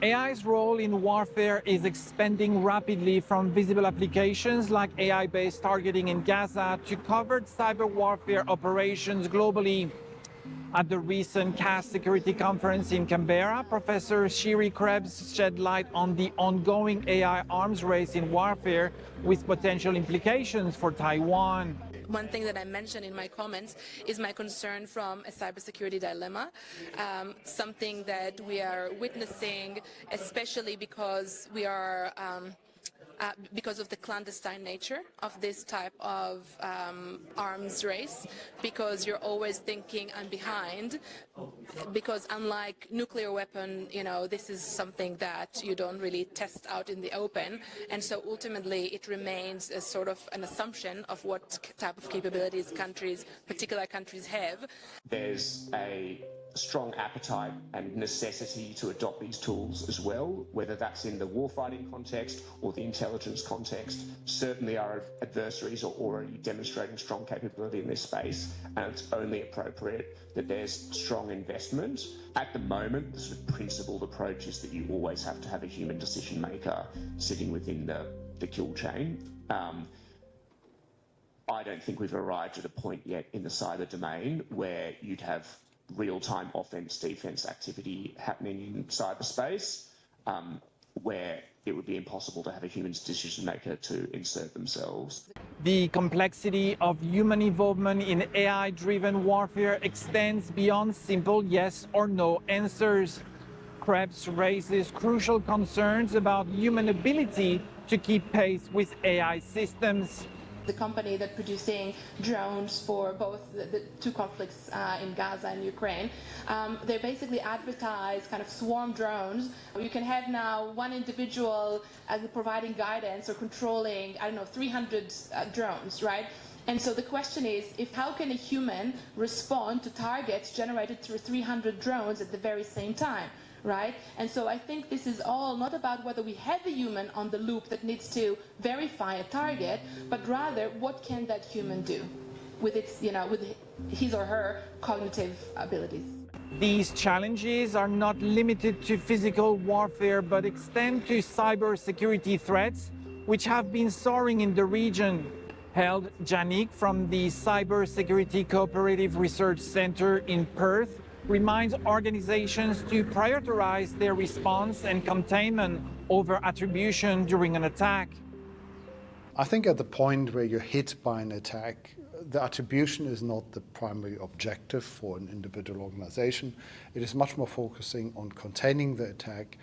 AI's role in warfare is expanding rapidly from visible applications like AI-based targeting in Gaza to covert cyber warfare operations globally. At the recent CAS Security Conference in Canberra, Professor Shiri Krebs shed light on the ongoing AI arms race in warfare with potential implications for Taiwan. One thing that I mentioned in my comments is my concern from a cybersecurity dilemma, something that we are witnessing, especially because we are because of the clandestine nature of this type of arms race, because you're always thinking I'm behind, because unlike nuclear weapon, this is something that you don't really test out in the open, and so ultimately it remains a sort of an assumption of what type of capabilities particular countries have. There's a strong appetite and necessity to adopt these tools as well, whether that's in the warfighting context or the intelligence context. Certainly our adversaries are already demonstrating strong capability in this space, and it's only appropriate that there's strong investment. At the moment, the sort of principled approach is that you always have to have a human decision maker sitting within the kill chain. I don't think we've arrived at a point yet in the cyber domain where you'd have real-time offense-defense activity happening in cyberspace, where it would be impossible to have a human decision-maker to insert themselves. The complexity of human involvement in AI-driven warfare extends beyond simple yes or no answers. Krebs raises crucial concerns about human ability to keep pace with AI systems. The company that's producing drones for both the two conflicts in Gaza and Ukraine, they basically advertise kind of swarm drones. You can have now one individual providing guidance or controlling, 300 drones, right? And so the question is, how can a human respond to targets generated through 300 drones at the very same time? Right? And so I think this is all not about whether we have a human on the loop that needs to verify a target, but rather what can that human do with its, with his or her cognitive abilities. These challenges are not limited to physical warfare, but extend to cybersecurity threats, which have been soaring in the region. Held Janik from the Cybersecurity Cooperative Research Center in Perth reminds organizations to prioritize their response and containment over attribution during an attack. I think at the point where you're hit by an attack, the attribution is not the primary objective for an individual organization. It is much more focusing on containing the attack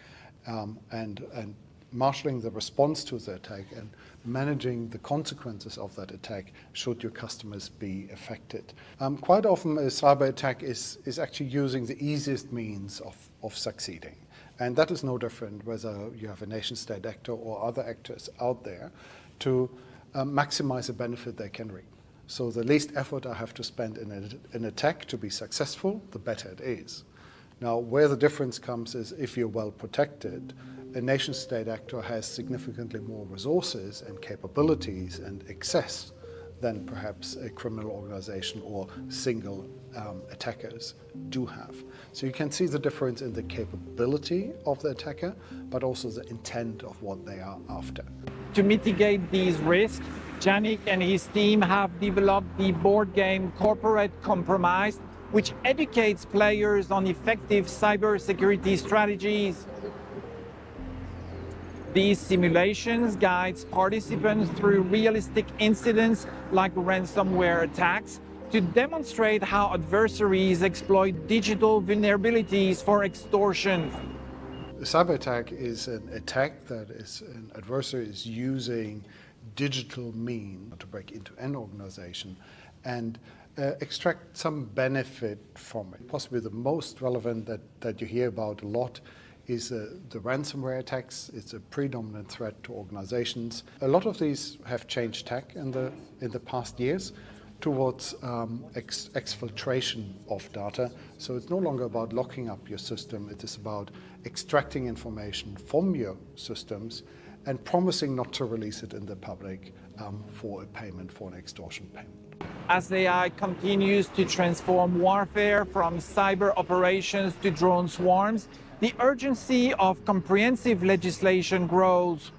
and marshalling the response to the attack and managing the consequences of that attack should your customers be affected. Quite often a cyber attack is actually using the easiest means of succeeding. And that is no different whether you have a nation state actor or other actors out there to maximize the benefit they can reap. So the least effort I have to spend in an attack to be successful, the better it is. Now, where the difference comes is if you're well protected, a nation-state actor has significantly more resources and capabilities and access than perhaps a criminal organization or single attackers do have. So you can see the difference in the capability of the attacker, but also the intent of what they are after. To mitigate these risks, Janik and his team have developed the board game Corporate Compromise, which educates players on effective cybersecurity strategies. These simulations guides participants through realistic incidents like ransomware attacks to demonstrate how adversaries exploit digital vulnerabilities for extortion. A cyber attack is an attack that an adversary is using digital means to break into an organization and extract some benefit from it. Possibly the most relevant that you hear about a lot is the ransomware attacks. It's a predominant threat to organizations. A lot of these have changed tack in the past years towards exfiltration of data. So it's no longer about locking up your system. It is about extracting information from your systems and promising not to release it in the public for a payment, for an extortion payment. As AI continues to transform warfare from cyber operations to drone swarms, the urgency of comprehensive legislation grows.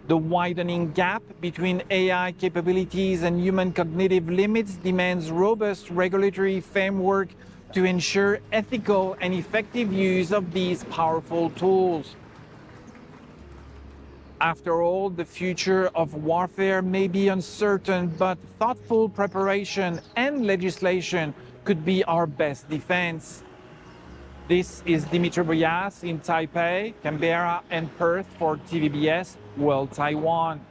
The widening gap between AI capabilities and human cognitive limits demands robust regulatory framework to ensure ethical and effective use of these powerful tools. After all, the future of warfare may be uncertain, but thoughtful preparation and legislation could be our best defense. This is Dimitri Boyas in Taipei, Canberra, and Perth for TVBS World Taiwan.